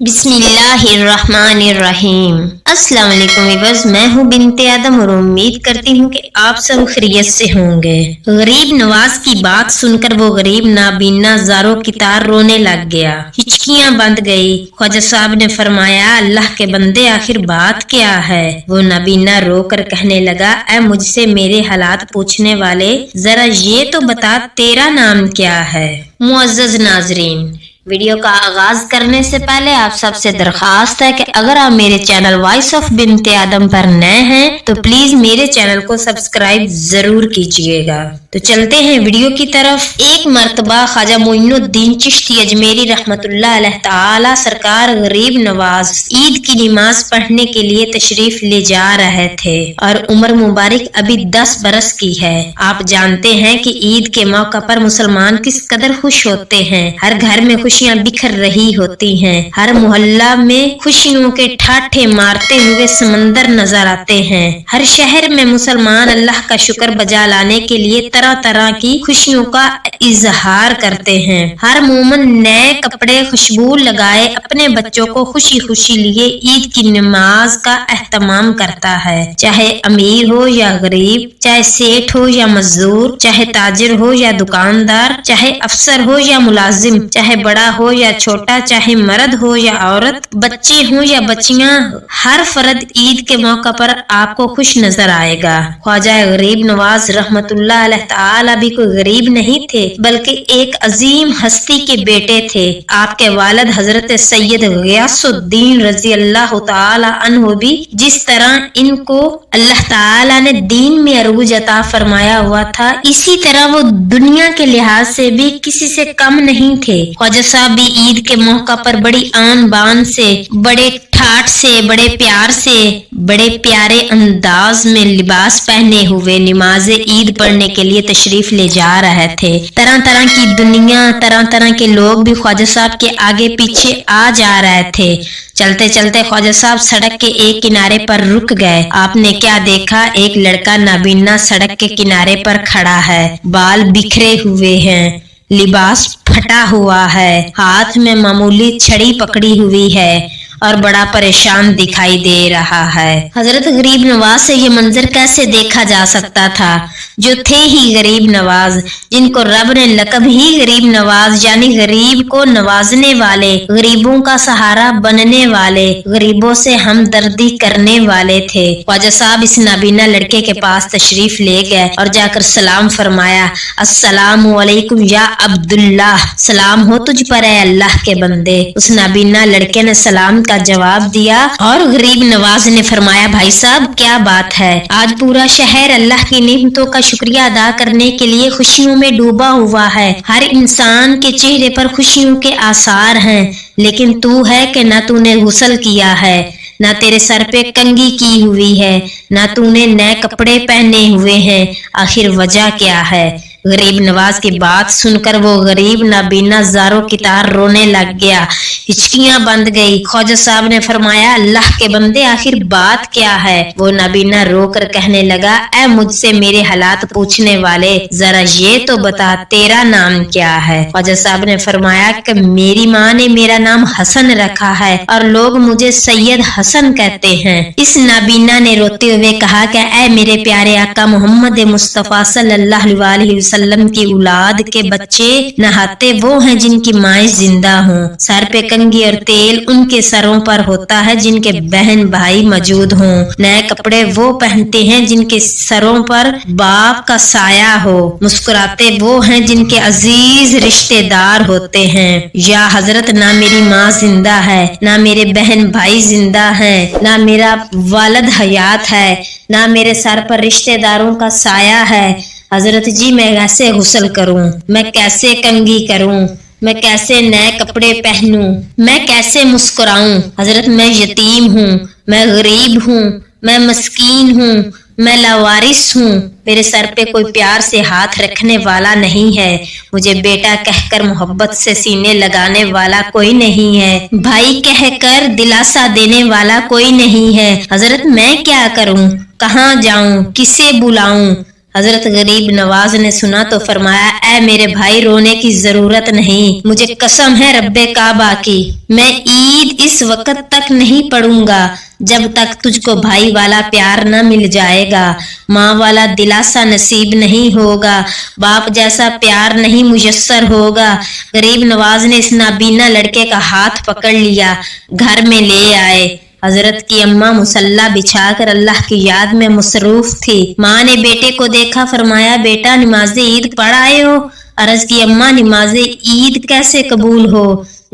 बिस्मिल्लाहिर्रहमानिर्रहीम। अस्सलाम वालेकुम व्यूअर्स, मैं हूँ बिनते आदम और उम्मीद करती हूँ कि आप सब खैरियत से होंगे। गरीब नवाज की बात सुनकर वो गरीब नाबीना ज़ारो की तार रोने लग गया, हिचकियाँ बंद गई। ख्वाजा साहब ने फरमाया, अल्लाह के बंदे आखिर बात क्या है? वो नाबीना रो कर कहने लगा, ऐ मुझसे मेरे हालात पूछने वाले, जरा ये तो बता तेरा नाम क्या है? मुअज़्ज़ज़ नाज़रीन, वीडियो का आगाज करने से पहले आप सबसे दरखास्त है कि अगर आप मेरे चैनल वॉइस ऑफ बिनते आदम पर नए हैं तो प्लीज मेरे चैनल को सब्सक्राइब जरूर कीजिएगा। तो चलते हैं वीडियो की तरफ। एक मर्तबा ख्वाजा मोइनुद्दीन चिश्ती अजमेरी रहमतुल्लाह अलैह ताला सरकार गरीब नवाज ईद की नमाज पढ़ने के लिए तशरीफ ले जा रहे थे और उम्र मुबारक अभी 10 बरस की है। आप जानते हैं कि ईद के मौका पर मुसलमान किस कदर खुश होते हैं। हर घर में खुशियाँ बिखर रही होती हैं। हर मोहल्ला में खुशियों के ठाठे मारते हुए समंदर नजर आते हैं। हर शहर में मुसलमान अल्लाह का शुक्र बजा लाने के लिए तरह तरह की खुशियों का इजहार करते हैं। हर मोमन नए कपड़े खुशबू लगाए अपने बच्चों को खुशी खुशी लिए ईद की नमाज का एहतमाम करता है। चाहे अमीर हो या गरीब, चाहे सेठ हो या मजदूर, चाहे ताजिर हो या दुकानदार, चाहे अफसर हो या मुलाजिम, चाहे बड़ा हो या छोटा, चाहे मर्द हो या औरत, बच्चे हो या बच्चियां, हर फर्द ईद के मौका पर आपको खुश नजर आएगा। ख्वाजा गरीब नवाज रहमतुल्लाह अलैह ताला भी कोई गरीब नहीं थे, बल्कि एक अजीम हस्ती के बेटे थे। आपके वालिद हजरत सैयद गियासुद्दीन रजी अल्लाह ताला अन्हु भी जिस तरह इनको अल्लाह ताला ने दीन में अरूज अता फरमाया हुआ था, इसी तरह वो दुनिया के लिहाज से भी किसी से कम नहीं थे। ख्वाजा साहब भी ईद के मौका पर बड़ी आन बान से, बड़े ठाठ से, बड़े प्यार से, बड़े प्यारे अंदाज में लिबास पहने हुए नमाज ईद पढ़ने के लिए तशरीफ ले जा रहे थे। तरह तरह की दुनिया, तरह तरह के लोग भी ख्वाजा साहब के आगे पीछे आ जा रहे थे। चलते चलते ख्वाजा साहब सड़क के एक किनारे पर रुक गए। आपने क्या देखा? एक लड़का नाबीना सड़क के किनारे पर खड़ा है, बाल बिखरे हुए हैं, लिबास फटा हुआ है, हाथ में मामूली छड़ी पकड़ी हुई है और बड़ा परेशान दिखाई दे रहा है। हजरत गरीब नवाज से ये मंजर कैसे देखा जा सकता था, जो थे ही गरीब नवाज, जिनको रब ने लक़ब ही गरीब नवाज यानी गरीब को नवाजने वाले, गरीबों का सहारा बनने वाले, गरीबों से हमदर्दी करने वाले थे। ख्वाजा साहब इस नाबीना लड़के के पास तशरीफ ले गए और जाकर सलाम फरमाया, अस्सलामु अलैकुम या अब्दुल्लाह, सलाम हो तुझ पर है अल्लाह के बंदे। उस नाबीना लड़के ने सलाम का जवाब दिया और गरीब नवाज ने फरमाया, भाई साहब क्या बात है, आज पूरा शहर अल्लाह की नेमतों का शुक्रिया अदा करने के लिए खुशियों में डूबा हुआ है। हर इंसान के चेहरे पर खुशियों के आसार हैं, लेकिन तू है कि ना तूने गुस्ल किया है, ना तेरे सर पे कंघी की हुई है, ना तूने नए कपड़े पहने हुए हैं, आखिर वजह क्या है? गरीब नवाज की बात सुनकर वो गरीब नाबीना ज़ारो की तार रोने लग गया, हिचकियां बंद गई। ख्वाजा साहब ने फरमाया, अल्लाह के बंदे आखिर बात क्या है? वो नाबीना रोकर कहने लगा, ऐ मुझसे मेरे हालात पूछने वाले, जरा ये तो बता तेरा नाम क्या है? ख्वाजा साहब ने फरमाया कि मेरी माँ ने मेरा नाम हसन रखा है और लोग मुझे सैयद हसन कहते हैं। इस नाबीना ने रोते हुए कहा कि ऐ मेरे प्यारे आका मोहम्मद मुस्तफा सल्लल्लाहु अलैहि वसल्लम की औलाद के बच्चे नहाते वो हैं जिनकी माएं जिंदा हों, सर पे कंघी और तेल उनके सरों पर होता है जिनके बहन भाई मौजूद हों, नए कपड़े वो पहनते हैं जिनके सरों पर बाप का साया हो, मुस्कुराते वो हैं जिनके अजीज रिश्तेदार होते हैं। या हजरत, ना मेरी माँ जिंदा है, ना मेरे बहन भाई जिंदा हैं, ना मेरा वालिद हयात है, ना मेरे सर पर रिश्तेदारों का साया है। हजरत जी मैं कैसे गुस्ल करूं, मैं कैसे कंघी करूं, मैं कैसे नए कपड़े पहनूं, मैं कैसे मुस्कुराऊं? हजरत मैं यतीम हूँ, मैं गरीब हूँ, मैं मस्कीन हूँ, मैं लावारिस हूँ, मेरे सर पे कोई प्यार से हाथ रखने वाला नहीं है, मुझे बेटा कहकर मोहब्बत से सीने लगाने वाला कोई नहीं है, भाई कहकर दिलासा देने वाला कोई नहीं है। हजरत मैं क्या करूं, कहाँ जाऊं, किसे बुलाऊं? حضرت غریب نواز نے سنا تو فرمایا اے میرے بھائی رونے کی ضرورت نہیں، مجھے قسم ہے رب کعبہ کی میں عید اس وقت تک نہیں پڑھوں گا جب تک تجھ کو بھائی والا پیار نہ مل جائے گا، ماں والا دلاسا نصیب نہیں ہوگا، باپ جیسا پیار نہیں میسر ہوگا۔ غریب نواز نے اس نابینا لڑکے کا ہاتھ پکڑ لیا، گھر میں لے آئے۔ حضرت کی اماں مصلی بچھا کر اللہ کی یاد میں مصروف تھی۔ ماں نے بیٹے کو دیکھا، فرمایا بیٹا نماز عید پڑھ آئے ہو؟ عرض کی اماں نماز عید کیسے قبول ہو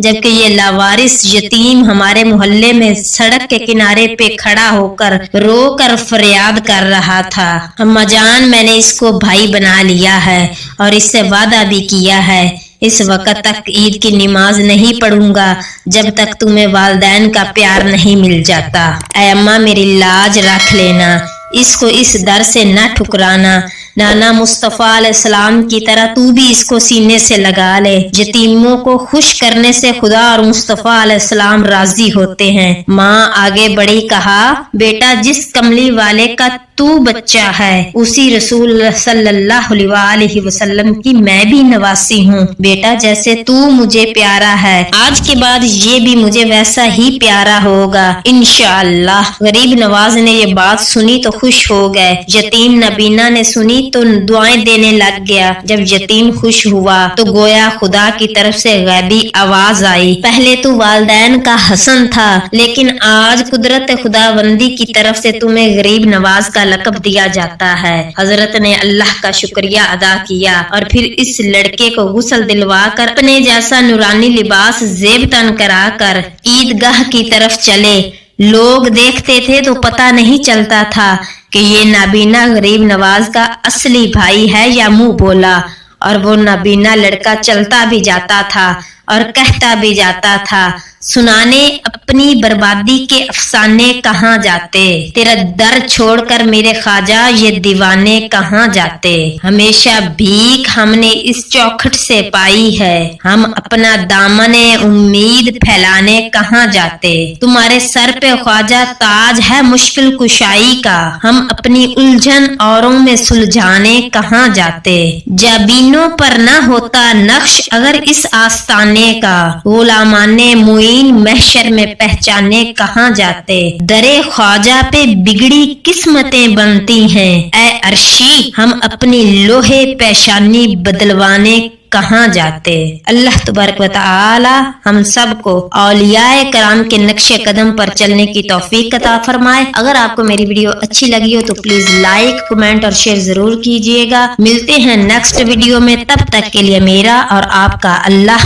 جبکہ یہ لاوارث یتیم ہمارے محلے میں سڑک کے کنارے پہ کھڑا ہو کر رو کر فریاد کر رہا تھا۔ اماں جان میں نے اس کو بھائی بنا لیا ہے اور اس سے وعدہ بھی کیا ہے، اس وقت تک عید کی نماز نہیں پڑھوں گا جب تک تمہیں والدین کا پیار نہیں مل جاتا۔ اے اماں میری لاج رکھ لینا، اس کو اس در سے نہ ٹھکرانا، نانا مصطفیٰ علیہ السلام کی طرح تو بھی اس کو سینے سے لگا لے۔ یتیموں کو خوش کرنے سے خدا اور مصطفیٰ علیہ السلام راضی ہوتے ہیں۔ ماں آگے بڑھی، کہا بیٹا جس کملی والے کا تو بچہ ہے اسی رسول صلی اللہ علیہ وآلہ وسلم کی میں بھی نواسی ہوں۔ بیٹا جیسے تو مجھے پیارا ہے آج کے بعد یہ بھی مجھے ویسا ہی پیارا ہوگا انشاءاللہ۔ غریب نواز نے یہ بات سنی تو خوش ہو گئے۔ یتیم نبینا نے سنی تو دعائیں دینے لگ گیا۔ جب یتیم خوش ہوا تو گویا خدا کی طرف سے غیبی آواز آئی، پہلے تو والدین کا حسن تھا لیکن آج قدرت خداوندی کی طرف سے تمہیں غریب نواز کا لقب دیا جاتا ہے۔ حضرت نے اللہ کا شکریہ ادا کیا اور پھر اس لڑکے کو غسل دلوا کر اپنے جیسا نورانی لباس زیب تن کرا کر عیدگاہ کی طرف چلے۔ لوگ دیکھتے تھے تو پتہ نہیں چلتا تھا کہ یہ نابینا غریب نواز کا اصلی بھائی ہے یا منہ بولا، اور وہ نابینا لڑکا چلتا بھی جاتا تھا اور کہتا بھی جاتا تھا سنانے اپنی بربادی کے افسانے کہاں جاتے، تیرا در چھوڑ کر میرے خواجہ یہ دیوانے کہاں جاتے، ہمیشہ بھیک ہم نے اس چوکھٹ سے پائی ہے، ہم اپنا دامن امید پھیلانے کہاں جاتے، تمہارے سر پہ خواجہ تاج ہے مشکل کشائی کا، ہم اپنی الجھن اوروں میں سلجھانے کہاں جاتے، جابینوں پر نہ ہوتا نقش اگر اس آستانے کا، غلامان معین محشر میں پہچانے کہاں جاتے، درے خواجہ پہ بگڑی قسمتیں بنتی ہیں، اے عرشی ہم اپنی لوہے پیشانی بدلوانے کہاں جاتے۔ اللہ تبارک و تعالی ہم سب کو اولیاء کرام کے نقش قدم پر چلنے کی توفیق عطا فرمائے۔ اگر آپ کو میری ویڈیو اچھی لگی ہو تو پلیز لائک، کمنٹ اور شیئر ضرور کیجیے گا۔ ملتے ہیں نیکسٹ ویڈیو میں، تب تک کے لیے میرا اور آپ کا اللہ